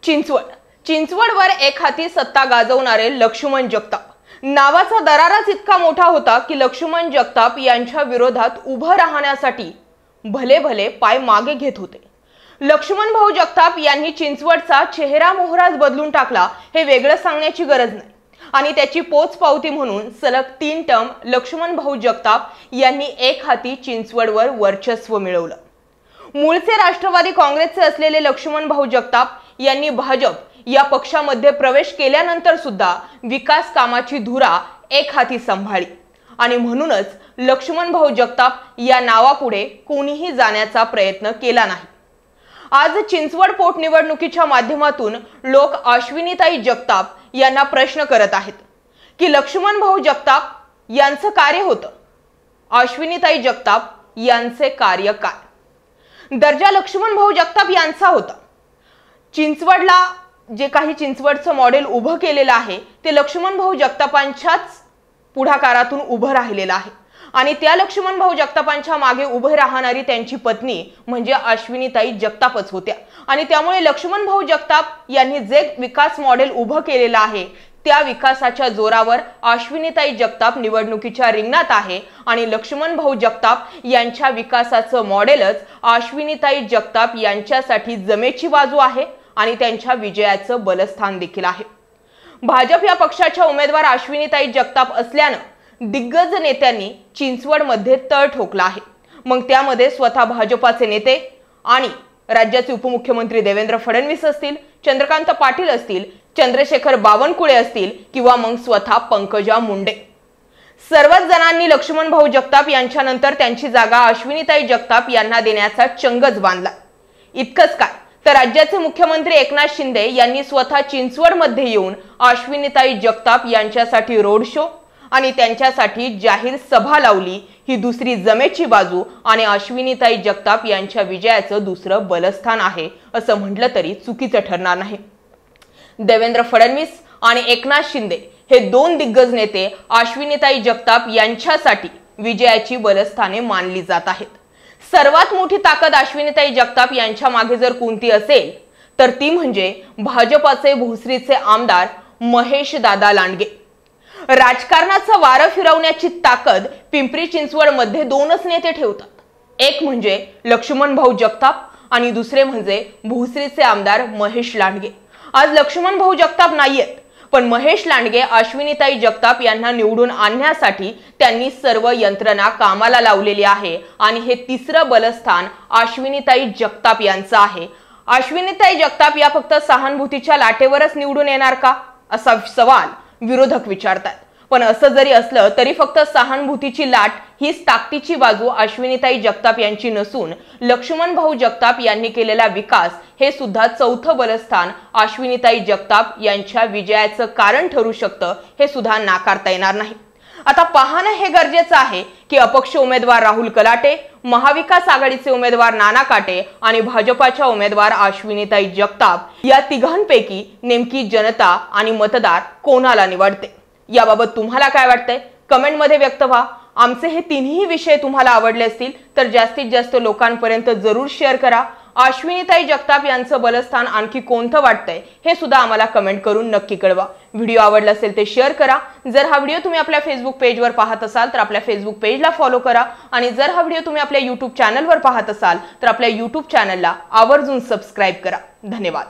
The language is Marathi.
चिंचवडवर एक हाती सत्ता गाजवणारे लक्ष्मण जगताप नावाचा दराराच इतका मोठा होता की लक्ष्मण जगताप यांच्या विरोधात उभं राहण्यासाठी भले भले पाय मागे घेत होते। लक्ष्मण भाऊ जगताप यांनी चिंचवडचा चेहरा मोहराच बदलून टाकला हे वेगळं सांगण्याची गरज नाही आणि त्याची पोचपावती म्हणून सलग 3 टर्म लक्ष्मण भाऊ जगताप यांनी एक हाती चिंचवडवर वर्चस्व मिळवलं। मूळचे राष्ट्रवादी काँग्रेसचे असलेले लक्ष्मण भाऊ जगताप यांनी भाजप या पक्षामध्ये प्रवेश केल्यानंतर सुद्धा विकास कामाची धुरा एक हाती सांभाळली आणि म्हणूनच लक्ष्मण भाऊ जगताप या नावापुढे कोणीही जाण्याचा प्रयत्न केला नाही। आज चिंचवड पोटनिवडणुकीच्या माध्यमातून लोक अश्विनीताई जगताप यांना प्रश्न करत आहेत की लक्ष्मण भाऊ जगताप यांचं कार्य होतं, अश्विनीताई जगताप यांचे कार्य काय? दर्जा लक्ष्मण भाऊ जगताप यांचा होता। चिंचवडला जे काही चिंचवडचं मॉडेल उभं केलेलं आहे ते लक्ष्मण भाऊ जगतापांच्याच पुढाकारातून उभं राहिलेलं आहे आणि त्या लक्ष्मण भाऊ जगतापांच्या मागे उभे राहणारी त्यांची पत्नी म्हणजे अश्विनीताई जगतापच होत्या आणि त्यामुळे लक्ष्मण भाऊ जगताप यांनी जे विकास मॉडेल उभं केलेलं आहे त्या विकासाच्या जोरावर अश्विनीताई जगताप निवडणुकीच्या रिंगणात आहे आणि लक्ष्मण भाऊ जगताप यांच्या विकासाचं मॉडेलच अश्विनीताई जगताप यांच्यासाठी जमेची बाजू आहे आणि त्यांच्या विजयाचं बलस्थान देखील आहे। भाजप या पक्षाच्या उमेदवार अश्विनीताई जगताप असल्यानं दिग्गज नेत्यांनी चिंचवडमध्ये तळ ठोकला आहे। मग त्यामध्ये स्वतः भाजपाचे नेते आणि राज्याचे उपमुख्यमंत्री देवेंद्र फडणवीस असतील, चंद्रकांत पाटील असतील, चंद्रशेखर बावनकुळे असतील किंवा मग स्वतः पंकजा मुंडे, सर्वच जणांनी लक्ष्मण भाऊ जगताप यांच्यानंतर त्यांची जागा अश्विनीताई जगताप यांना देण्याचा चंगच बांधला। इतकंच काय तर राज्याचे मुख्यमंत्री एकनाथ शिंदे यांनी स्वतः चिंचवडमध्ये येऊन अश्विनीताई जगताप यांच्यासाठी रोड शो आणि त्यांच्यासाठी जाहीर सभा लावली। ही दुसरी जमेची बाजू आणि अश्विनीताई जगताप यांच्या विजयाचं दुसरं बलस्थान आहे असं म्हटलं तरी चुकीचं ठरणार नाही। देवेंद्र फडणवीस आणि एकनाथ शिंदे हे 2 दिग्गज नेते अश्विनीताई जगताप यांच्यासाठी विजयाची बलस्थाने मानली जात आहेत। सर्वात मोठी ताकद अश्विनीताई जगताप यांच्या मागे जर कोणती असेल तर ती म्हणजे भाजपाचे भोसरीचे आमदार महेश दादा लांडगे। राजकारणाचं वारं फिरवण्याची ताकद पिंपरी चिंचवड मध्ये 2च नेते ठेवतात, एक म्हणजे लक्ष्मण भाऊ जगताप आणि दुसरे म्हणजे भोसरीचे आमदार महेश लांडगे। आज लक्ष्मण भाऊ जगताप नाहीयेत पण महेश लांडगे अश्विनीताई जगताप यांना निवडून आणण्यासाठी त्यांनी सर्व यंत्रणा कामाला लावलेली आहे आणि हे तिसरं बलस्थान अश्विनीताई जगताप यांचं आहे। अश्विनीताई जगताप या फक्त सहानुभूतीच्या लाटेवरच निवडून येणार का असा सवाल विरोधक विचारतात, पण असं जरी असलं तरी फक्त सहानुभूतीची लाट हीच ताकदीची बाजू अश्विनीताई जगताप यांची नसून लक्ष्मण भाऊ जगताप यांनी केलेला विकास हे सुद्धा चौथं बलस्थान अश्विनीताई जगताप यांच्या विजयाचं कारण ठरू शकतं हे सुद्धा नाकारता येणार नाही। आता पाहणं हे गरजेचं आहे की अपक्ष उमेदवार राहुल कलाटे, महाविकास आघाडीचे उमेदवार नाना काटे आणि भाजपाच्या उमेदवार अश्विनीताई जगताप या तिघांपैकी नेमकी जनता आणि मतदार कोणाला निवडते याबाबत तुम्हाला काय वाटतंय कमेंट मध्ये व्यक्त व्हा। आमचे हे तिन्ही विषय तुम्हाला आवडले असतील तर जास्तीत जास्त लोकांपर्यंत जरूर शेअर करा। अश्विनीताई जगताप यांचं बलस्थान आणखी कोणतं वाटतंय हे सुद्धा आम्हाला कमेंट करून नक्की कळवा। व्हिडिओ आवडला असेल ते शेअर करा। जर हा व्हिडिओ तुम्ही आपल्या फेसबुक पेजवर पाहत असाल तर आपल्या फेसबुक पेजला फॉलो करा आणि जर हा व्हिडिओ तुम्ही आपल्या YouTube चॅनलवर पाहत असाल तर आपल्या YouTube चॅनलला आवर्जून सबस्क्राइब करा। धन्यवाद।